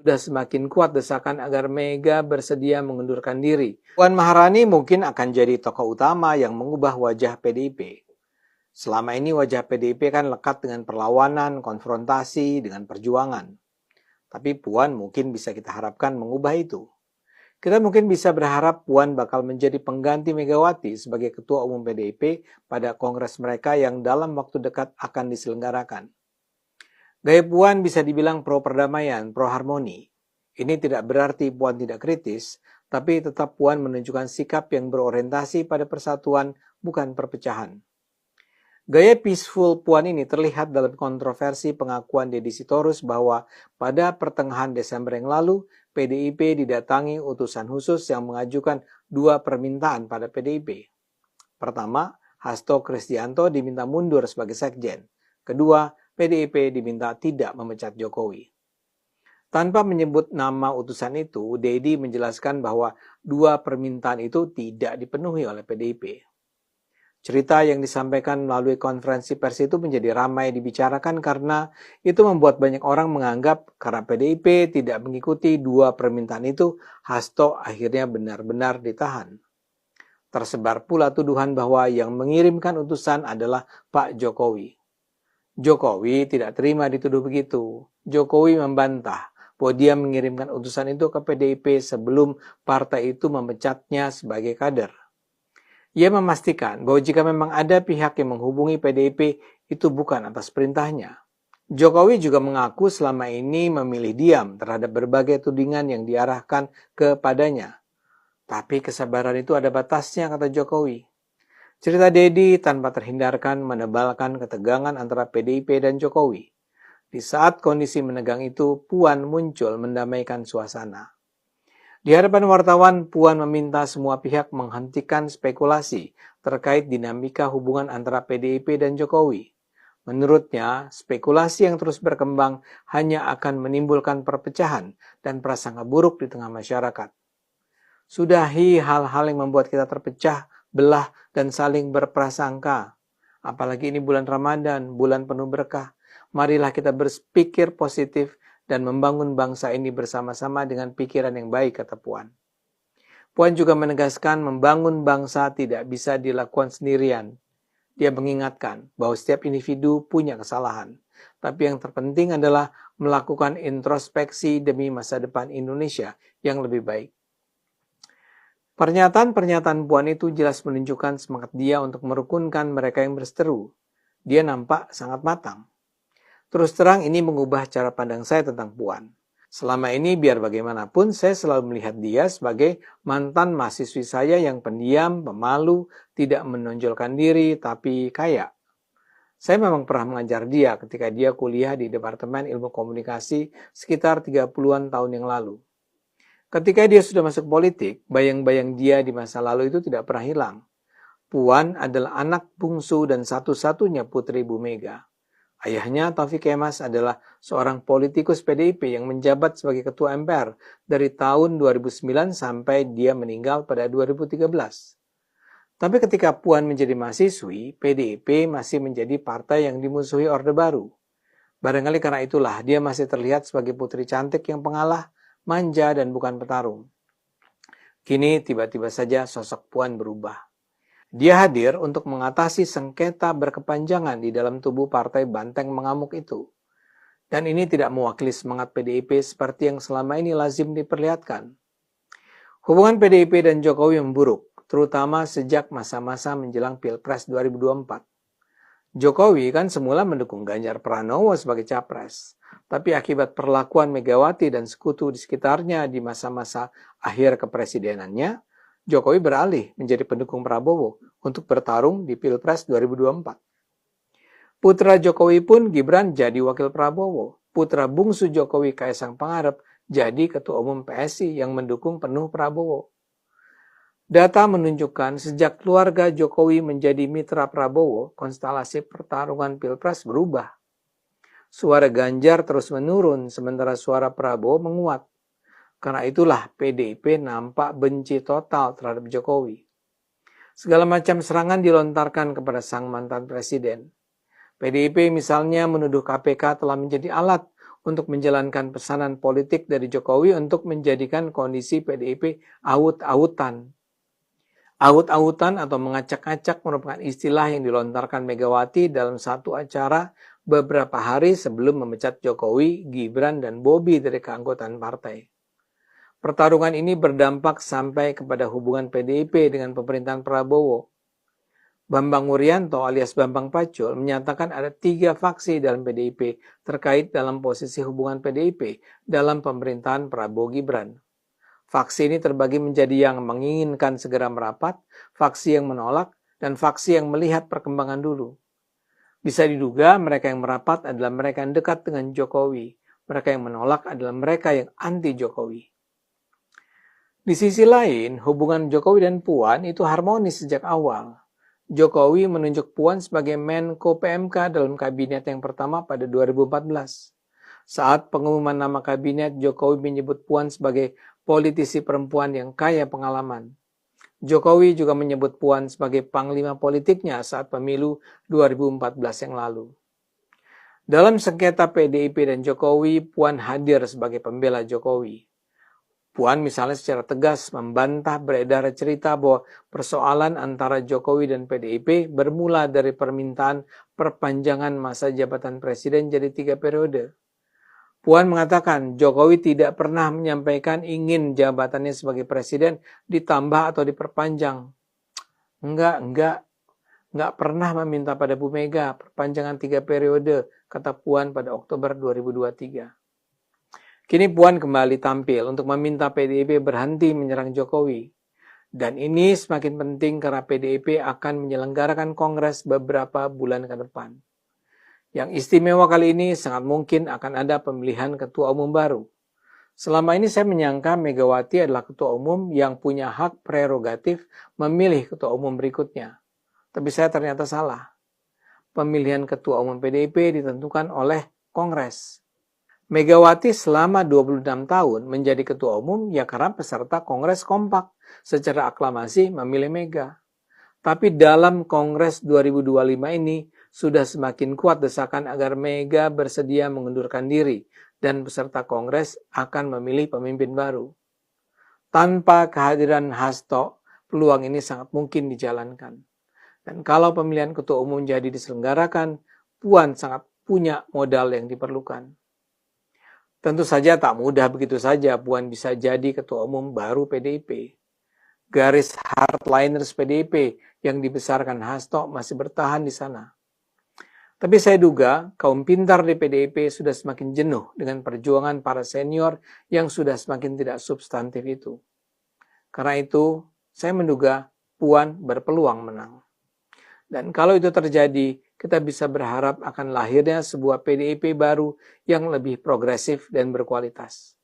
Sudah semakin kuat desakan agar Mega bersedia mengundurkan diri. Puan Maharani mungkin akan jadi tokoh utama yang mengubah wajah PDIP. Selama ini wajah PDIP kan lekat dengan perlawanan, konfrontasi, dengan perjuangan. Tapi Puan mungkin bisa kita harapkan mengubah itu. Kita mungkin bisa berharap Puan bakal menjadi pengganti Megawati sebagai Ketua Umum PDIP pada kongres mereka yang dalam waktu dekat akan diselenggarakan. Gaya Puan bisa dibilang pro perdamaian, pro harmoni. Ini tidak berarti Puan tidak kritis, tapi tetap Puan menunjukkan sikap yang berorientasi pada persatuan, bukan perpecahan. Gaya peaceful Puan ini terlihat dalam kontroversi pengakuan Deddy Sitorus bahwa pada pertengahan Desember yang lalu, PDIP didatangi utusan khusus yang mengajukan 2 permintaan pada PDIP. Pertama, Hasto Kristianto diminta mundur sebagai sekjen. Kedua, PDIP diminta tidak memecat Jokowi. Tanpa menyebut nama utusan itu, Deddy menjelaskan bahwa 2 permintaan itu tidak dipenuhi oleh PDIP. Cerita yang disampaikan melalui konferensi pers itu menjadi ramai dibicarakan karena itu membuat banyak orang menganggap karena PDIP tidak mengikuti 2 permintaan itu, Hasto akhirnya benar-benar ditahan. Tersebar pula tuduhan bahwa yang mengirimkan utusan adalah Pak Jokowi. Jokowi tidak terima dituduh begitu. Jokowi membantah bahwa dia mengirimkan utusan itu ke PDIP sebelum partai itu memecatnya sebagai kader. Ia memastikan bahwa jika memang ada pihak yang menghubungi PDIP, itu bukan atas perintahnya. Jokowi juga mengaku selama ini memilih diam terhadap berbagai tudingan yang diarahkan kepadanya. Tapi kesabaran itu ada batasnya, kata Jokowi. Cerita Deddy tanpa terhindarkan menebalkan ketegangan antara PDIP dan Jokowi. Di saat kondisi menegang itu, Puan muncul mendamaikan suasana. Di hadapan wartawan, Puan meminta semua pihak menghentikan spekulasi terkait dinamika hubungan antara PDIP dan Jokowi. Menurutnya, spekulasi yang terus berkembang hanya akan menimbulkan perpecahan dan prasangka buruk di tengah masyarakat. Sudahi hal-hal yang membuat kita terpecah, belah, dan saling berprasangka. Apalagi ini bulan Ramadan, bulan penuh berkah. Marilah kita berpikir positif dan membangun bangsa ini bersama-sama dengan pikiran yang baik, kata Puan. Puan juga menegaskan membangun bangsa tidak bisa dilakukan sendirian. Dia mengingatkan bahwa setiap individu punya kesalahan. Tapi yang terpenting adalah melakukan introspeksi demi masa depan Indonesia yang lebih baik. Pernyataan-pernyataan Puan itu jelas menunjukkan semangat dia untuk merukunkan mereka yang berseteru. Dia nampak sangat matang. Terus terang ini mengubah cara pandang saya tentang Puan. Selama ini biar bagaimanapun saya selalu melihat dia sebagai mantan mahasiswi saya yang pendiam, pemalu, tidak menonjolkan diri, tapi kaya. Saya memang pernah mengajar dia ketika dia kuliah di Departemen Ilmu Komunikasi sekitar 30-an tahun yang lalu. Ketika dia sudah masuk politik, bayang-bayang dia di masa lalu itu tidak pernah hilang. Puan adalah anak bungsu dan satu-satunya putri Bu Mega. Ayahnya, Taufik Kemas, adalah seorang politikus PDIP yang menjabat sebagai ketua MPR dari tahun 2009 sampai dia meninggal pada 2013. Tapi ketika Puan menjadi mahasiswi, PDIP masih menjadi partai yang dimusuhi Orde Baru. Barangkali karena itulah dia masih terlihat sebagai putri cantik yang pengalah, manja, dan bukan petarung. Kini tiba-tiba saja sosok Puan berubah. Dia hadir untuk mengatasi sengketa berkepanjangan di dalam tubuh partai banteng mengamuk itu. Dan ini tidak mewakili semangat PDIP seperti yang selama ini lazim diperlihatkan. Hubungan PDIP dan Jokowi memburuk, terutama sejak masa-masa menjelang Pilpres 2024. Jokowi kan semula mendukung Ganjar Pranowo sebagai capres. Tapi akibat perlakuan Megawati dan sekutu di sekitarnya di masa-masa akhir kepresidenannya, Jokowi beralih menjadi pendukung Prabowo untuk bertarung di Pilpres 2024. Putra Jokowi pun Gibran jadi wakil Prabowo. Putra bungsu Jokowi Kaisang Pangarep jadi ketua umum PSI yang mendukung penuh Prabowo. Data menunjukkan sejak keluarga Jokowi menjadi mitra Prabowo, konstelasi pertarungan Pilpres berubah. Suara Ganjar terus menurun sementara suara Prabowo menguat. Karena itulah PDIP nampak benci total terhadap Jokowi. Segala macam serangan dilontarkan kepada sang mantan presiden. PDIP misalnya menuduh KPK telah menjadi alat untuk menjalankan pesanan politik dari Jokowi untuk menjadikan kondisi PDIP aut-autan. Aut-autan atau mengacak-acak merupakan istilah yang dilontarkan Megawati dalam satu acara beberapa hari sebelum memecat Jokowi, Gibran, dan Bobi dari keanggotaan partai. Pertarungan ini berdampak sampai kepada hubungan PDIP dengan pemerintahan Prabowo. Bambang Wuryanto alias Bambang Pacul menyatakan ada 3 faksi dalam PDIP terkait dalam posisi hubungan PDIP dalam pemerintahan Prabowo Gibran. Faksi ini terbagi menjadi yang menginginkan segera merapat, faksi yang menolak, dan faksi yang melihat perkembangan dulu. Bisa diduga mereka yang merapat adalah mereka yang dekat dengan Jokowi, mereka yang menolak adalah mereka yang anti Jokowi. Di sisi lain, hubungan Jokowi dan Puan itu harmonis sejak awal. Jokowi menunjuk Puan sebagai Menko PMK dalam kabinet yang pertama pada 2014. Saat pengumuman nama kabinet, Jokowi menyebut Puan sebagai politisi perempuan yang kaya pengalaman. Jokowi juga menyebut Puan sebagai panglima politiknya saat pemilu 2014 yang lalu. Dalam sengketa PDIP dan Jokowi, Puan hadir sebagai pembela Jokowi. Puan misalnya secara tegas membantah beredar cerita bahwa persoalan antara Jokowi dan PDIP bermula dari permintaan perpanjangan masa jabatan presiden jadi 3 periode. Puan mengatakan Jokowi tidak pernah menyampaikan ingin jabatannya sebagai presiden ditambah atau diperpanjang. Enggak pernah meminta pada Bu Mega perpanjangan 3 periode, kata Puan pada Oktober 2023. Kini Puan kembali tampil untuk meminta PDIP berhenti menyerang Jokowi. Dan ini semakin penting karena PDIP akan menyelenggarakan kongres beberapa bulan ke depan. Yang istimewa kali ini sangat mungkin akan ada pemilihan ketua umum baru. Selama ini saya menyangka Megawati adalah ketua umum yang punya hak prerogatif memilih ketua umum berikutnya. Tapi saya ternyata salah. Pemilihan ketua umum PDIP ditentukan oleh Kongres. Megawati selama 26 tahun menjadi ketua umum ya karena peserta Kongres kompak secara aklamasi memilih Mega. Tapi dalam Kongres 2025 ini sudah semakin kuat desakan agar Mega bersedia mengundurkan diri dan peserta Kongres akan memilih pemimpin baru. Tanpa kehadiran Hasto, peluang ini sangat mungkin dijalankan. Dan kalau pemilihan ketua umum jadi diselenggarakan, Puan sangat punya modal yang diperlukan. Tentu saja tak mudah begitu saja Puan bisa jadi ketua umum baru PDIP. Garis hardliners PDIP yang dibesarkan Hasto masih bertahan di sana. Tapi saya duga kaum pintar di PDIP sudah semakin jenuh dengan perjuangan para senior yang sudah semakin tidak substantif itu. Karena itu, saya menduga Puan berpeluang menang. Dan kalau itu terjadi, kita bisa berharap akan lahirnya sebuah PDIP baru yang lebih progresif dan berkualitas.